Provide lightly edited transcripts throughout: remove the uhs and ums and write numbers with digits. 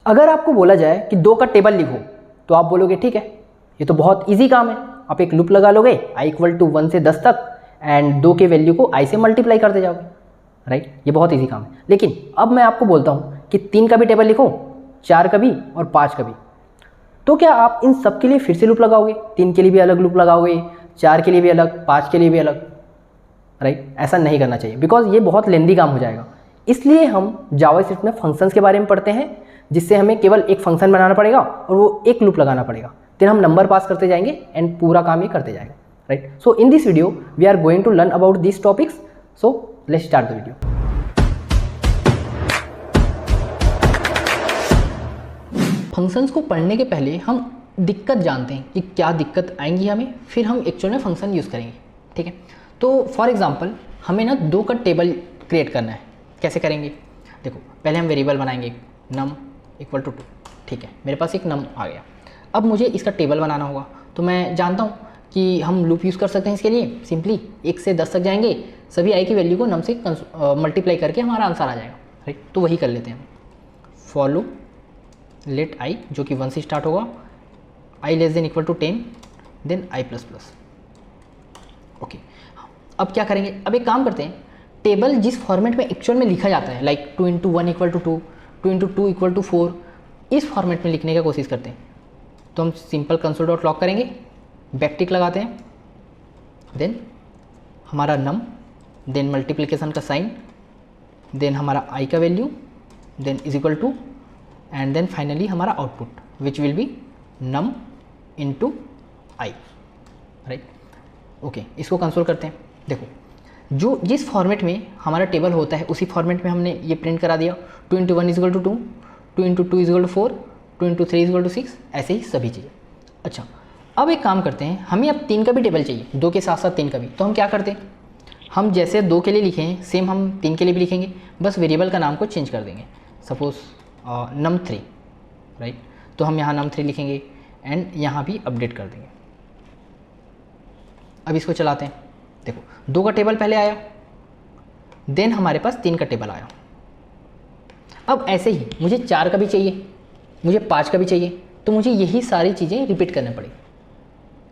अगर आपको बोला जाए कि 2 का टेबल लिखो तो आप बोलोगे ठीक है, ये तो बहुत इजी काम है, आप एक लूप लगा लोगे i = 1 से 10 तक एंड 2 के वैल्यू को i से मल्टीप्लाई करते जाओगे, राइट। ये बहुत इजी काम है। लेकिन अब मैं आपको बोलता हूँ कि 3 का भी टेबल लिखो, 4 का भी और 5 का भी, तो क्या आप इन सब के लिए फिर से लूप लगाओगे? 3 के लिए भी अलग लूप लगाओगे, 4 के लिए भी अलग, 5 के लिए भी अलग, राइट। ऐसा नहीं करना चाहिए बिकॉज ये बहुत लेंदी काम हो जाएगा। इसलिए हम जावास्क्रिप्ट में फंक्शंस के बारे में पढ़ते हैं, जिससे हमें केवल एक फंक्शन बनाना पड़ेगा और वो एक लूप लगाना पड़ेगा, फिर हम नंबर पास करते जाएंगे एंड पूरा काम ये करते जाएगा, right. So in this video we are going to learn about this topics, so let's start the video. Functions को पढ़ने के पहले हम दिक्कत जानते हैं कि क्या दिक्कत आएंगी हमें, फिर हम एक्चुअल में फंक्शन यूज़ करेंगे, ठीक है। तो फॉर एग्जांपल हमें ना 2 का टेबल क्रिएट करना है। कैसे करेंगे? देखो, पहले हम वेरिएबल बनाएंगे num = 2, ठीक है। मेरे पास एक num आ गया। अब मुझे इसका टेबल बनाना होगा, तो मैं जानता हूँ कि हम लूप यूज़ कर सकते हैं इसके लिए। सिंपली 1 से 10 तक जाएंगे, सभी i की वैल्यू को num से मल्टीप्लाई करके हमारा आंसर आ जाएगा, राइट। तो वही कर लेते हैं। फॉर लूप लेट i जो कि 1 से स्टार्ट होगा, i > 10 देन i++, ओके। अब क्या करेंगे? अब एक काम करते हैं, टेबल जिस फॉर्मेट में एक्चुअल में लिखा जाता है, लाइक 2 × 1 = 2, 2 × 2 = 4, इस फॉर्मेट में लिखने की कोशिश करते हैं। तो हम सिंपल console.log करेंगे, बैकटिक लगाते हैं, देन हमारा num, देन मल्टीप्लिकेशन का साइन, देन हमारा i का value, then = and then finally हमारा output which will be num × i, right. Okay, इसको कंसोल करते हैं। देखो, जो जिस फॉर्मेट में हमारा टेबल होता है उसी फॉर्मेट में हमने ये प्रिंट करा दिया। 2 × 1 = 2, 2 × 2 = 4, 2 × 3 = 6, ऐसे ही सभी चीज़ें। अच्छा, अब एक काम करते हैं, हमें अब 3 का भी टेबल चाहिए, 2 के साथ साथ 3 का भी। तो हम क्या करते हैं, हम जैसे 2 के लिए लिखे हैं सेम हम 3 के लिए भी लिखेंगे, बस वेरिएबल का नाम को चेंज कर देंगे। Suppose num3, right. तो हम यहाँ num3 लिखेंगे एंड यहाँ भी अपडेट कर देंगे। अब इसको चलाते हैं। देखो, 2 का टेबल पहले आया, देन हमारे पास 3 का टेबल आया। अब ऐसे ही मुझे 4 का भी चाहिए, मुझे 5 का भी चाहिए, तो मुझे यही सारी चीज़ें रिपीट करनी पड़ेगी।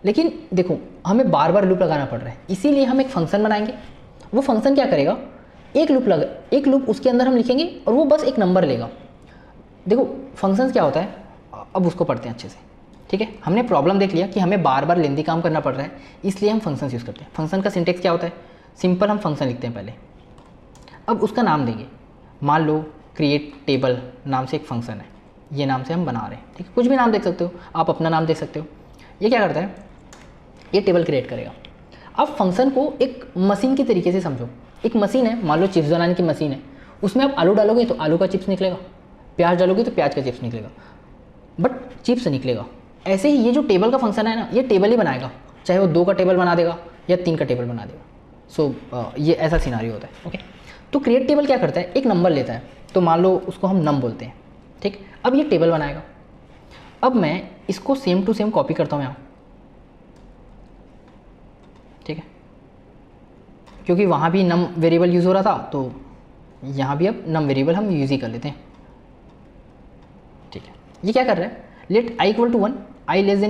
लेकिन देखो, हमें बार बार लूप लगाना पड़ रहा है, इसीलिए हम एक फंक्शन बनाएंगे। वो फंक्शन क्या करेगा, एक लूप उसके अंदर हम लिखेंगे और वो बस एक नंबर लेगा। देखो, फंक्शंस क्या होता है, अब उसको पढ़ते हैं अच्छे से, ठीक है। हमने प्रॉब्लम देख लिया कि हमें बार बार लेंदी काम करना पड़ रहा है, इसलिए हम फंक्शंस यूज़ करते हैं। फंक्शन का सिंटेक्स क्या होता है, सिंपल हम फंक्शन लिखते हैं पहले, अब उसका नाम देंगे। मान लो क्रिएट टेबल नाम से एक फंक्शन है, ये नाम से हम बना रहे हैं, ठीक है। कुछ भी नाम देख सकते हो, आप अपना नाम देख सकते हो। ये क्या करता है, ये टेबल क्रिएट करेगा। अब फंक्शन को एक मशीन की तरीके से समझो। एक मशीन है, मान लो चिप्स बनाने की मशीन है, उसमें आप आलू डालोगे तो आलू का चिप्स निकलेगा, प्याज डालोगे तो प्याज का चिप्स निकलेगा, बट चिप्स निकलेगा। ऐसे ही ये जो टेबल का फंक्शन है ना, ये टेबल ही बनाएगा, चाहे वो 2 का टेबल बना देगा या 3 का टेबल बना देगा। सो ये ऐसा सिनारियो होता है, ओके। तो क्रिएट टेबल क्या करता है, एक नंबर लेता है, तो मान लो उसको हम num बोलते हैं, ठीक। अब ये टेबल बनाएगा। अब मैं इसको सेम टू सेम कॉपी करता हूँ यहाँ, ठीक है, क्योंकि वहाँ भी num वेरिएबल यूज़ हो रहा था, तो यहाँ भी अब num वेरिएबल हम यूज़ ही कर लेते हैं, ठीक है। ये क्या कर रहा है, let i = 1, i > 10,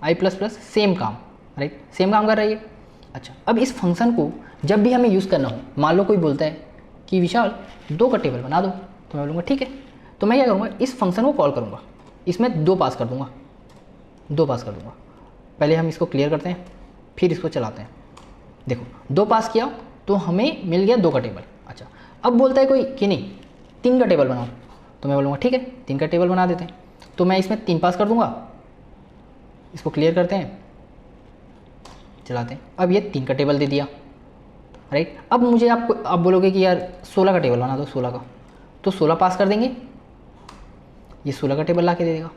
i++, same काम, राइट, सेम काम कर रहा है ये। अच्छा, अब इस फंक्शन को जब भी हमें यूज़ करना हो, मान लो कोई बोलता है कि विशाल 2 का टेबल बना दो, तो मैं बोलूँगा ठीक है। तो मैं क्या करूँगा, इस फंक्शन को कॉल करूँगा, इसमें 2 पास कर दूँगा, 2 पास कर दूँगा। पहले हम इसको क्लियर करते हैं, फिर इसको चलाते हैं। देखो, 2 पास किया तो हमें मिल गया 2 का टेबल। अच्छा, अब बोलता है कोई कि नहीं 3 का टेबल बनाओ, तो मैं बोलूँगा ठीक है, 3 का टेबल बना देते हैं। तो मैं इसमें 3 पास कर दूँगा, इसको क्लियर करते हैं, चलाते हैं। अब ये 3 का टेबल दे दिया, राइट। अब मुझे आप बोलोगे कि यार 16 का टेबल बना दो, 16 का, तो 16 पास कर देंगे, ये 16 का टेबल ला के दे देगा,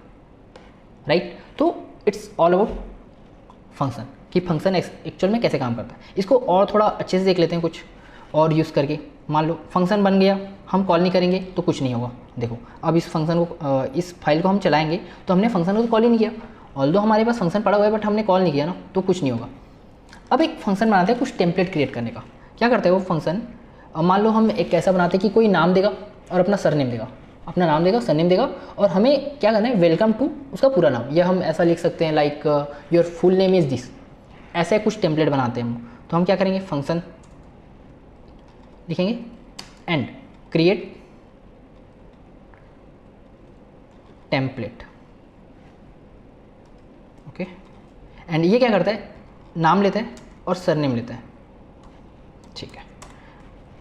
राइट। तो इट्स ऑल अबाउट फंक्शन, कि फंक्शन एक्चुअल में कैसे काम करता है। इसको और थोड़ा अच्छे से देख लेते हैं कुछ और यूज़ करके। मान लो फंक्शन बन गया, हम कॉल नहीं करेंगे तो कुछ नहीं होगा। देखो, अब इस फंक्शन को इस फाइल को हम चलाएंगे तो हमने फंक्शन को तो कॉल ही नहीं किया, ऑल्दो हमारे पास फंक्शन पड़ा हुआ है, बट हमने कॉल नहीं किया ना, तो कुछ नहीं होगा। अब एक फंक्शन बनाते हैं कुछ टेम्पलेट क्रिएट करने का। क्या करता है वो फंक्शन, मान लो हम एक ऐसा बनाते हैं कि कोई नाम देगा और अपना सरनेम देगा, अपना नाम देगा, सरनेम देगा, और हमें क्या करना है, वेलकम टू उसका पूरा नाम, या हम ऐसा लिख सकते हैं like your full name is this, ऐसे कुछ टेम्पलेट बनाते हैं हम। तो हम क्या करेंगे, फंक्शन लिखेंगे and create template, okay. And ये क्या करता है, नाम लेता है और सरनेम लेता है, ठीक है।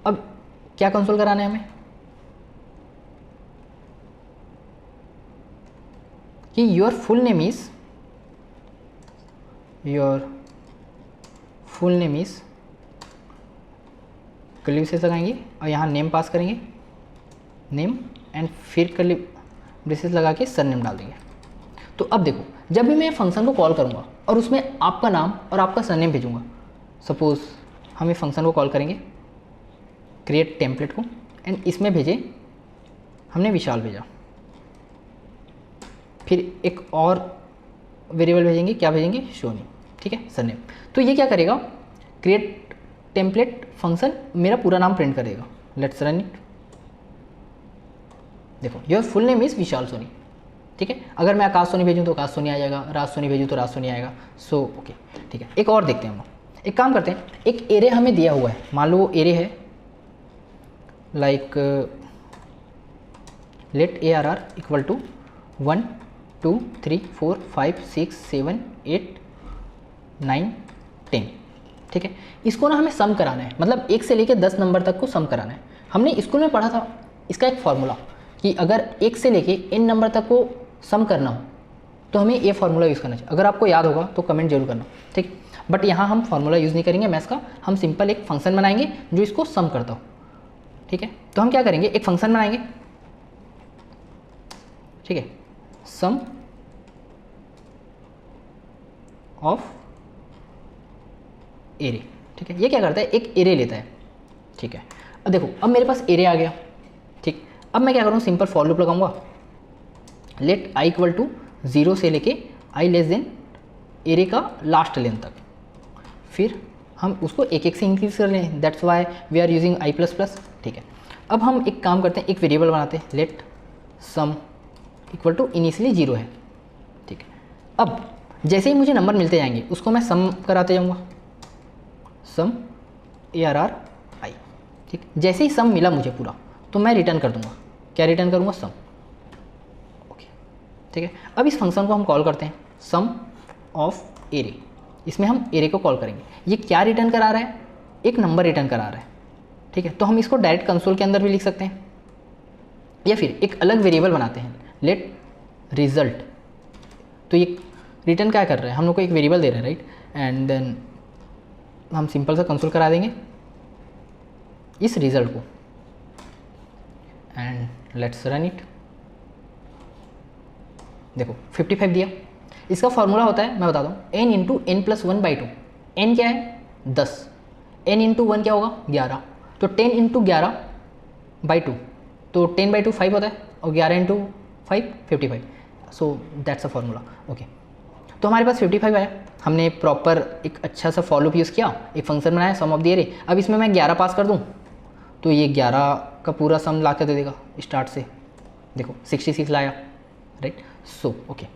अब क्या कंसोल कराना है हमें, कि your full name is curly braces लगाएंगे और यहाँ नेम पास करेंगे, नेम, एंड फिर कर्ली ब्रेसेस लगा के सरनेम डाल देंगे। तो अब देखो, जब भी मैं फंक्शन को कॉल करूँगा और उसमें आपका नाम और आपका सरनेम भेजूँगा, सपोज हम ये फंक्शन को कॉल करेंगे क्रिएट टेम्पलेट को, एंड इसमें भेजे हमने विशाल भेजा, फिर एक और वेरिएबल भेजेंगे, क्या भेजेंगे, सोनी, ठीक है, सरनेम। तो ये क्या करेगा, क्रिएट टेम्पलेट फंक्शन मेरा पूरा नाम प्रिंट करेगा। Let's run it. देखो योर फुल नेम इज़ विशाल सोनी, ठीक है। अगर मैं आकाश सोनी भेजूँ तो आकाश सोनी आ जाएगा, राज सोनी भेजूँ तो राज सोनी आएगा। सो ओके, ठीक है। एक और देखते हैं हम, एक काम करते हैं, एक एरे हमें दिया हुआ है, मान लो वो एरे है like let ARR equal to 1 2 3 4 5 6 7 8 9 10, ठीक है। इसको ना हमें सम कराना है, मतलब 1 से लेके 10 नंबर तक को सम कराना है। हमने स्कूल में पढ़ा था इसका एक फार्मूला, कि अगर 1 से लेके n नंबर तक को सम करना हो तो हमें ये फार्मूला यूज़ करना चाहिए। अगर आपको याद होगा तो कमेंट जरूर करना, ठीक। बट यहाँ हम फार्मूला यूज़ नहीं करेंगे मैथ्स का, हम सिंपल एक फंक्शन बनाएंगे जो इसको सम करता हो, ठीक है। तो हम क्या करेंगे, एक फंक्शन बनाएंगे, ठीक है, सम ऑफ एरे, ठीक है। ये क्या करता है, एक एरे लेता है, ठीक है। अब देखो, अब मेरे पास एरे आ गया, ठीक। अब मैं क्या करूँ, सिंपल फॉर लूप लगाऊंगा, लेट i इक्वल टू 0 से लेके i लेस देन एरे का लास्ट लेंथ तक, फिर हम उसको एक एक से इंक्रीज कर लें, that's why we are using i plus plus, ठीक है। अब हम एक काम करते हैं, एक वेरिएबल बनाते हैं, let sum equal to initially 0 है, ठीक है। अब जैसे ही मुझे नंबर मिलते जाएंगे उसको मैं सम कराते जाऊँगा, सम ARR i, ठीक। जैसे ही सम मिला मुझे पूरा तो मैं रिटर्न कर दूंगा, क्या रिटर्न करूँगा, सम, ओके, ठीक है। अब इस फंक्शन को हम कॉल करते हैं सम ऑफ एरे, इसमें हम एरे को कॉल करेंगे। ये क्या रिटर्न करा रहा है, एक नंबर रिटर्न करा रहा है, ठीक है। तो हम इसको डायरेक्ट कंसोल के अंदर भी लिख सकते हैं, या फिर एक अलग वेरिएबल बनाते हैं, लेट रिजल्ट। तो ये रिटर्न क्या कर रहा है, हम लोग को एक वेरिएबल दे रहा है, राइट, एंड देन हम सिंपल सा कंसोल करा देंगे इस रिजल्ट को, एंड लेट्स रन इट। देखो 55 दिया। इसका फॉर्मूला होता है, मैं बता दूँ, n into n plus 1/2। n क्या है, 10, n इंटू 1 क्या होगा, 11, तो 10 इंटू 11/2, तो 10/2 5 होता है, और 11 into 5 55। So that's a formula, okay. तो हमारे पास 55 आया, हमने प्रॉपर एक अच्छा सा फॉर लूप यूज़ किया, एक फंक्शन बनाया सम ऑफ द एरे। अब इसमें मैं 11 पास कर दूँ तो ये 11 का पूरा सम ला कर दे देगा स्टार्ट से, देखो 66 लाया, राइट। सो ओके,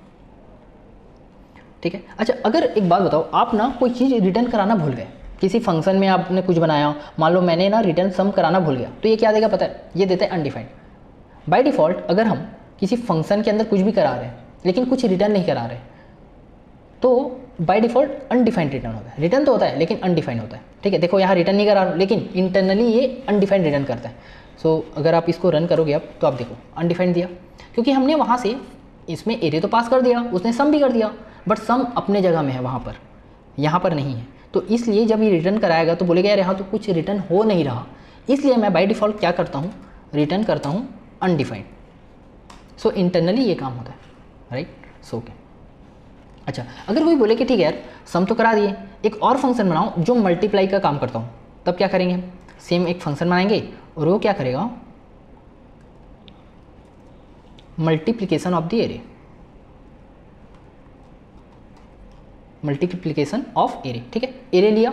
ठीक है। अच्छा, अगर एक बात बताओ, आप ना कोई चीज़ रिटर्न कराना भूल गए, किसी फंक्शन में आपने कुछ बनाया, मान लो मैंने ना रिटर्न सम कराना भूल गया, तो ये क्या देगा पता है, ये देता है अनडिफाइंड। बाय डिफ़ॉल्ट अगर हम किसी फंक्शन के अंदर कुछ भी करा रहे हैं लेकिन कुछ रिटर्न नहीं करा रहे, तो बाय डिफ़ॉल्ट अनडिफाइंड रिटर्न होता है। रिटर्न तो होता है लेकिन अनडिफाइंड होता है, ठीक है। देखो यहाँ रिटर्न नहीं करा रहा हूँ लेकिन इंटरनली ये अनडिफाइंड रिटर्न करता है। सो अगर आप इसको रन करोगे अब, तो आप देखो अनडिफाइंड दिया, क्योंकि हमने वहाँ से इसमें एरे तो पास कर दिया, उसने सम भी कर दिया, बट सम अपने जगह में है वहाँ पर, यहाँ पर नहीं है। तो इसलिए जब ये रिटर्न कराएगा तो बोलेगा यार यहाँ तो कुछ रिटर्न हो नहीं रहा, इसलिए मैं बाय डिफ़ॉल्ट क्या करता हूँ, रिटर्न करता हूँ अनडिफाइंड। सो इंटरनली ये काम होता है, राइट। So okay. अच्छा, अगर कोई बोले कि ठीक है यार सम तो करा दिए, एक और फंक्शन बनाओ जो मल्टीप्लाई का काम करता हूँ, तब क्या करेंगे, सेम एक फंक्शन बनाएंगे और वो क्या करेगा, multiplication of the array, multiplication of array, ठीक है। एरे लिया,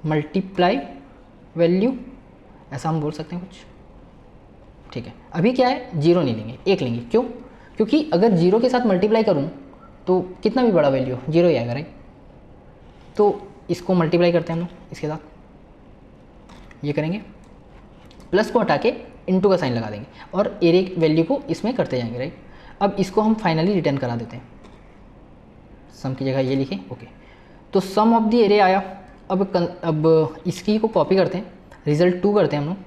मल्टीप्लाई वैल्यू ऐसा हम बोल सकते हैं कुछ, ठीक है। अभी क्या है, 0 नहीं लेंगे, 1 लेंगे। क्यों? क्योंकि अगर 0 के साथ मल्टीप्लाई करूँ तो कितना भी बड़ा वैल्यू 0 ही आएगा, राइट। तो इसको मल्टीप्लाई करते हैं हम लोग इसके साथ, ये करेंगे, प्लस को हटा के इनटू का साइन लगा देंगे और एरे वैल्यू को इसमें करते जाएंगे, राइट। अब इसको हम फाइनली रिटर्न करा देते हैं, सम की जगह ये लिखें, ओके। तो सम ऑफ द एरे आया। अब इसकी को कॉपी करते हैं, रिजल्ट 2 करते हैं हम लोग,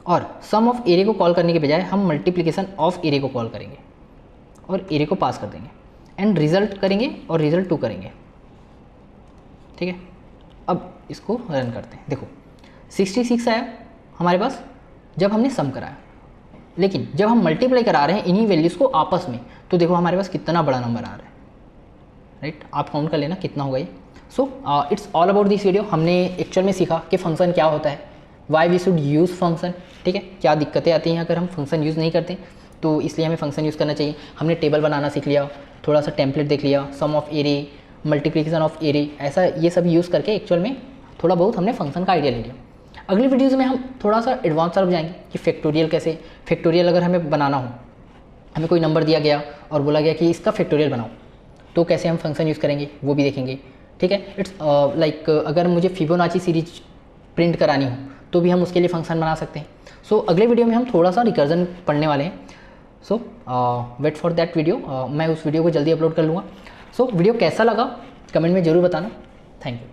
और सम ऑफ एरे को कॉल करने के बजाय हम मल्टीप्लिकेशन ऑफ एरे को कॉल करेंगे और एरे को पास कर देंगे एंड रिजल्ट करेंगे और रिजल्ट 2 करेंगे, ठीक है। अब इसको रन करते हैं, देखो 66 आया हमारे पास जब हमने सम कराया, लेकिन जब हम मल्टीप्लाई करा रहे हैं इन्हीं वैल्यूज़ को आपस में, तो देखो हमारे पास कितना बड़ा नंबर आ रहा है, राइट। आप काउंट कर लेना कितना होगा ये। So it's all about this video. हमने एक्चुअल में सीखा कि फंक्शन क्या होता है, why we should use function, ठीक है। क्या दिक्कतें आती हैं अगर हम फंक्शन यूज़ नहीं करते, तो इसलिए हमें फंक्शन यूज़ करना चाहिए। हमने टेबल बनाना सीख लिया, थोड़ा सा टेम्पलेट देख लिया, sum of array, multiplication of array, ऐसा ये सब यूज़ करके एक्चुअल में थोड़ा बहुत हमने फंक्शन का आइडिया ले लिया। अगली वीडियोज़ में हम थोड़ा सा एडवांस तरफ जाएंगे कि फैक्टोरियल कैसे, फैक्टोरियल अगर हमें बनाना हो, हमें कोई नंबर दिया गया और बोला गया कि इसका फैक्टोरियल बनाओ, तो कैसे हम फंक्शन यूज़ करेंगे वो भी देखेंगे, ठीक है। इट्स लाइक अगर मुझे फिबोनाची सीरीज प्रिंट करानी हो तो भी हम उसके लिए फंक्शन बना सकते हैं। सो अगले वीडियो में हम थोड़ा सा रिकर्जन पढ़ने वाले हैं। सो वेट फॉर दैट वीडियो, मैं उस वीडियो को जल्दी अपलोड कर लूँगा। सो वीडियो कैसा लगा कमेंट में ज़रूर बताना। Thank you.